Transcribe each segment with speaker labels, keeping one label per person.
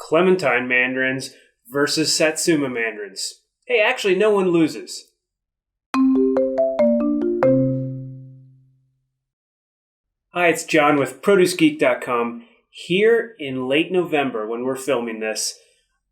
Speaker 1: Clementine Mandarins versus Satsuma Mandarins. Hey, actually, no one loses. Hi, it's Jon with ProduceGeek.com. Here in late November, when we're filming this,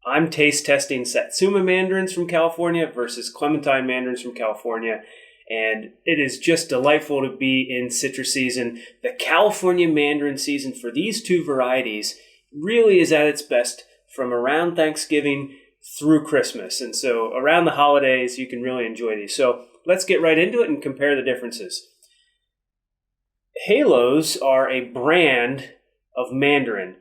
Speaker 1: I'm taste testing Satsuma Mandarins from California versus Clementine Mandarins from California. And it is just delightful to be in citrus season. The California Mandarin season for these two varieties really is at its best from around Thanksgiving through Christmas. And so around the holidays, you can really enjoy these. So let's get right into it and compare the differences. Halos are a brand of Mandarin.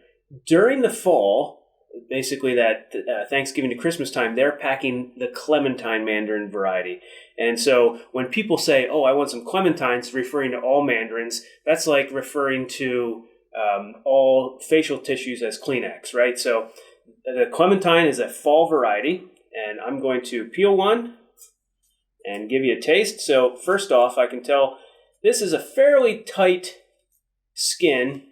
Speaker 1: During the fall, basically that Thanksgiving to Christmas time, they're packing the Clementine Mandarin variety. And so when people say, oh, I want some Clementines, referring to all Mandarins, that's like referring to all facial tissues as Kleenex, right? So the Clementine is a fall variety, and I'm going to peel one and give you a taste. So first off, I can tell this is a fairly tight skin,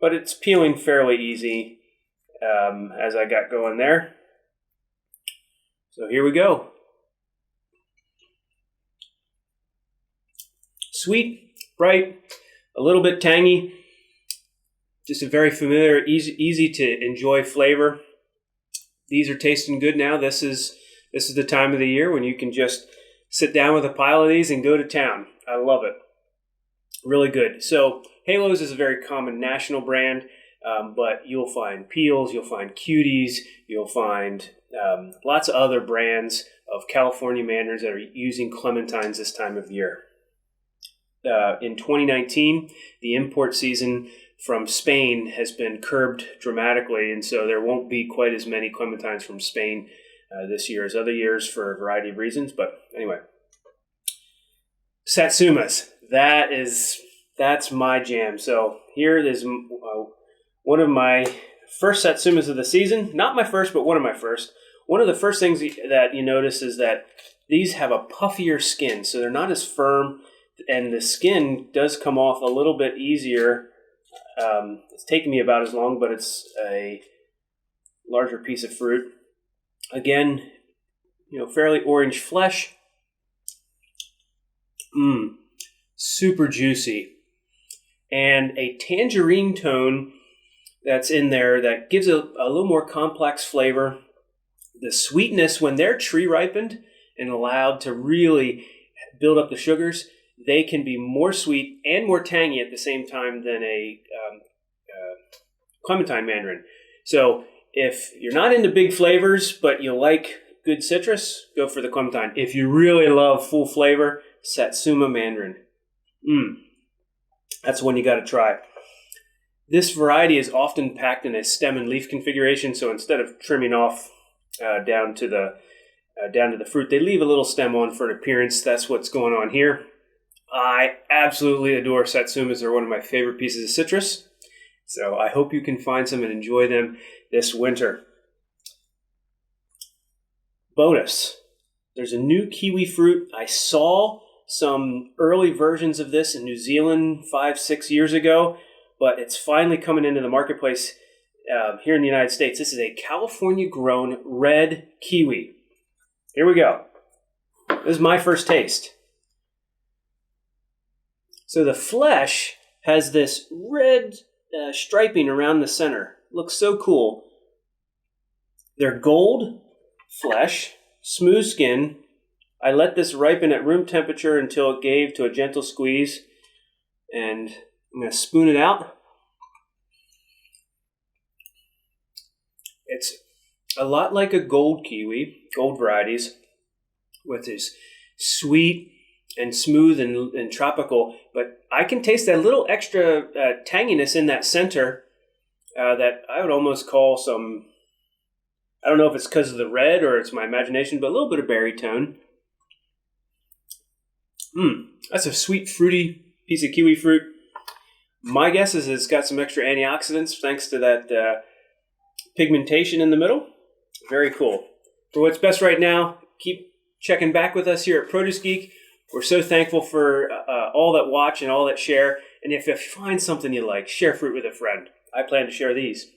Speaker 1: but it's peeling fairly easy as I got going there. So here we go. Sweet, bright, a little bit tangy. Just a very familiar, easy to enjoy flavor. These are tasting good now. This is the time of the year when you can just sit down with a pile of these and go to town. I love it. Really good. So Halos is a very common national brand, but you'll find Peels, you'll find Cuties, you'll find lots of other brands of California Mandarins that are using Clementines this time of year. In 2019, the import season from Spain has been curbed dramatically, and so there won't be quite as many Clementines from Spain this year as other years for a variety of reasons. But anyway, Satsumas, that's my jam. So here is one of my first Satsumas of the season. Not my first, but one of my first. One of the first things that you notice is that these have a puffier skin, so they're not as firm, and the skin does come off a little bit easier. It's taken me about as long, but it's a larger piece of fruit. Again, fairly orange flesh. Super juicy. And a tangerine tone that's in there that gives a little more complex flavor. The sweetness, when they're tree ripened and allowed to really build up the sugars, they can be more sweet and more tangy at the same time than a Clementine Mandarin. So if you're not into big flavors, but you like good citrus, go for the Clementine. If you really love full flavor, Satsuma Mandarin. That's one you got to try. This variety is often packed in a stem and leaf configuration, so instead of trimming off down to the fruit, they leave a little stem on for an appearance. That's what's going on here. I absolutely adore Satsumas. They're one of my favorite pieces of citrus. So I hope you can find some and enjoy them this winter. Bonus. There's a new kiwi fruit. I saw some early versions of this in New Zealand 5-6 years ago, but it's finally coming into the marketplace here in the United States. This is a California-grown red kiwi. Here we go. This is my first taste. So the flesh has this red striping around the center. Looks so cool. They're gold flesh, smooth skin. I let this ripen at room temperature until it gave to a gentle squeeze. And I'm going to spoon it out. It's a lot like a gold kiwi, gold varieties, with this sweet and smooth and tropical, but I can taste that little extra tanginess in that center that I would almost call some, I don't know if it's because of the red or it's my imagination, but a little bit of berry tone. That's a sweet, fruity piece of kiwi fruit. My guess is it's got some extra antioxidants thanks to that pigmentation in the middle. Very cool. For what's best right now, keep checking back with us here at Produce Geek. We're so thankful for all that watch and all that share. And if you find something you like, share fruit with a friend. I plan to share these.